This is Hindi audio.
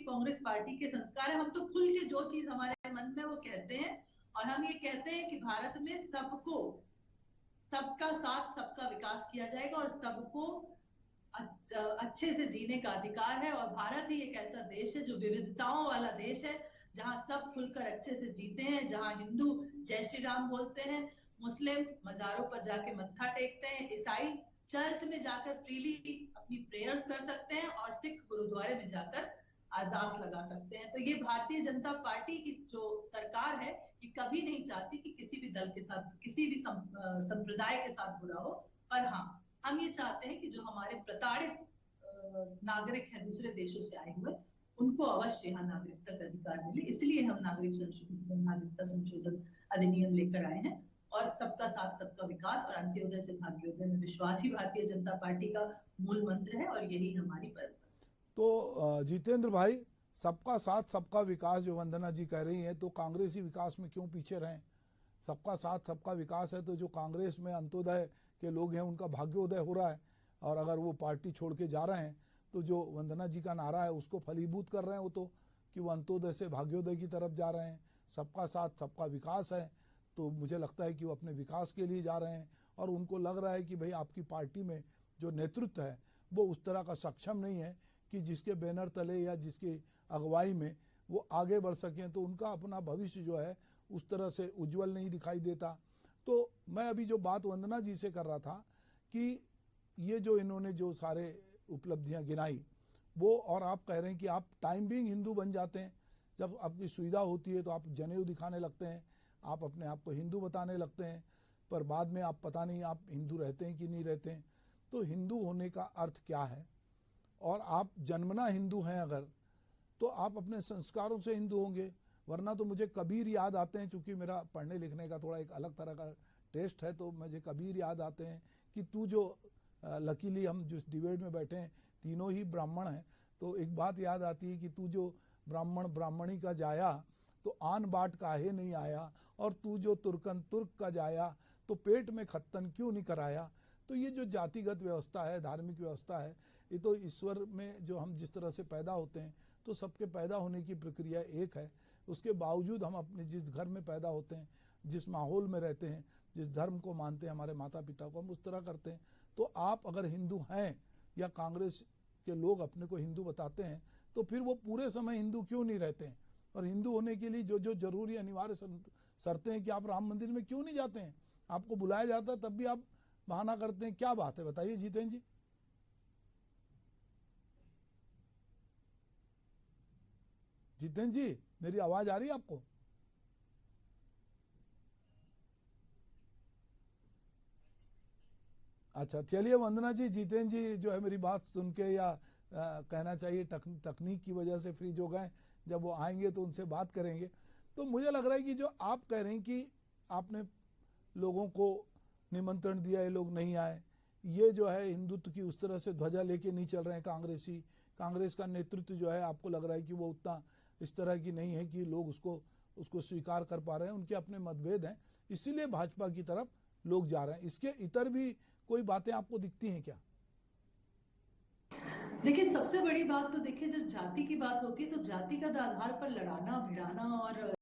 कांग्रेस पार्टी के संस्कार है। हम तो खुल के जो चीज हमारे मन में वो कहते हैं, और हम ये कहते हैं कि भारत में सबको, सबका साथ सबका विकास किया जाएगा और सबको अच्छे से जीने का अधिकार है। और भारत ही एक ऐसा देश है जो विविधताओं वाला देश है, जहां सब खुलकर अच्छे से जीते हैं, जहां हिंदू जय श्री राम बोलते हैं, मुस्लिम मजारों पर जाके मत्था टेकते हैं, ईसाई चर्च में जाकर फ्रीली अपनी प्रेयर्स कर सकते हैं, और सिख गुरुद्वारे में जाकर अरदास लगा सकते हैं। तो ये भारतीय जनता पार्टी की जो सरकार है, ये कभी नहीं चाहती कि किसी भी दल के साथ, किसी भी संप्रदाय के साथ बुरा हो। पर हाँ, हम ये चाहते हैं कि जो हमारे प्रताड़ित नागरिक हैं दूसरे देशों से आए हुए, उनको अवश्य यहाँ नागरिकता का अधिकार मिले। इसलिए हम नागरिकता संशोधन अधिनियम लेकर आए हैं। और सबका साथ सबका विकास और अंत्योदय से भाग्योदय में विश्वास ही भारतीय जनता पार्टी का मूल मंत्र है, और यही हमारी परंपरा। तो जितेंद्र भाई, सबका साथ सबका विकास जो वंदना जी कह रही हैं, तो कांग्रेसी विकास में क्यों पीछे रहें? सबका साथ सबका विकास है तो जो कांग्रेस में अंत्योदय के लोग हैं उनका भाग्योदय हो रहा है, और अगर वो पार्टी छोड़ के जा रहे हैं तो जो वंदना जी का नारा है उसको फलीभूत कर रहे हैं वो, तो कि वो अंत्योदय से भाग्योदय की तरफ जा रहे हैं। सबका साथ सबका विकास है तो मुझे लगता है कि वो अपने विकास के लिए जा रहे हैं, और उनको लग रहा है कि भाई आपकी पार्टी में जो नेतृत्व है वो उस तरह का सक्षम नहीं है कि जिसके बैनर तले या जिसकी अगुवाई में वो आगे बढ़ सकें, तो उनका अपना भविष्य जो है उस तरह से उज्जवल नहीं दिखाई देता। तो मैं अभी जो बात वंदना जी से कर रहा था कि ये जो इन्होंने जो सारे उपलब्धियां गिनाई वो, और आप कह रहे हैं कि आप टाइम बिंग हिंदू बन जाते हैं, जब आपकी सुविधा होती है तो आप जनेऊ दिखाने लगते हैं, आप अपने आप को हिंदू बताने लगते हैं, पर बाद में आप पता नहीं आप हिंदू रहते हैं कि नहीं रहते हैं। तो हिंदू होने का अर्थ क्या है? और आप जन्मना हिंदू हैं अगर, तो आप अपने संस्कारों से हिंदू होंगे, वरना तो मुझे कबीर याद आते हैं, क्योंकि मेरा पढ़ने लिखने का थोड़ा एक अलग तरह का टेस्ट है, तो मुझे कबीर याद आते हैं कि तू जो लकीली हम जिस डिबेट में बैठे हैं तीनों ही ब्राह्मण हैं, तो एक बात याद आती है कि तू जो ब्राह्मण ब्राह्मणी का जाया तो आन बाट काहे नहीं आया, और तू जो तुर्कन तुर्क का जाया तो पेट में खत्तन क्यों नहीं कराया। तो ये जो जातिगत व्यवस्था है, धार्मिक व्यवस्था है, ये तो ईश्वर में जो हम जिस तरह से पैदा होते हैं तो सबके पैदा होने की प्रक्रिया एक है, उसके बावजूद हम अपने जिस घर में पैदा होते हैं, जिस माहौल में रहते हैं, जिस धर्म को मानते हैं, हमारे माता पिता को हम उस तरह करते हैं। तो आप अगर हिंदू हैं या कांग्रेस के लोग अपने को हिंदू बताते हैं तो फिर वो पूरे समय हिंदू क्यों नहीं रहते हैं? और हिंदू होने के लिए जो जो जरूरी अनिवार्य शर्तें हैं कि आप राम मंदिर में क्यों नहीं जाते हैं? आपको बुलाया जाता है तब भी आप बहाना करते हैं, क्या बात है बताइए जितेंद्र जी। जितेंद्र जी, मेरी आवाज आ रही है आपको? अच्छा चलिए वंदना जी, जितेंद्र जी जो है मेरी बात सुन के या कहना चाहिए तकनीक की वजह से फ्रीज हो गए, जब वो आएंगे तो उनसे बात करेंगे। तो मुझे लग रहा है कि जो आप कह रहे हैं कि आपने लोगों को निमंत्रण दिया, ये लोग नहीं आए, ये जो है हिंदुत्व की उस तरह से ध्वजा लेके नहीं चल रहे हैं कांग्रेसी। कांग्रेस का नेतृत्व जो है आपको लग रहा है कि वो उतना इस तरह की नहीं है कि लोग उसको स्वीकार कर पा रहे हैं, उनके अपने मतभेद हैं, इसीलिए भाजपा की तरफ लोग जा रहे हैं। इसके इतर भी कोई बातें आपको दिखती हैं क्या? देखिए, सबसे बड़ी बात तो देखिए, जब जाति की बात होती है तो जातिगत आधार पर लड़ाना भिड़ाना और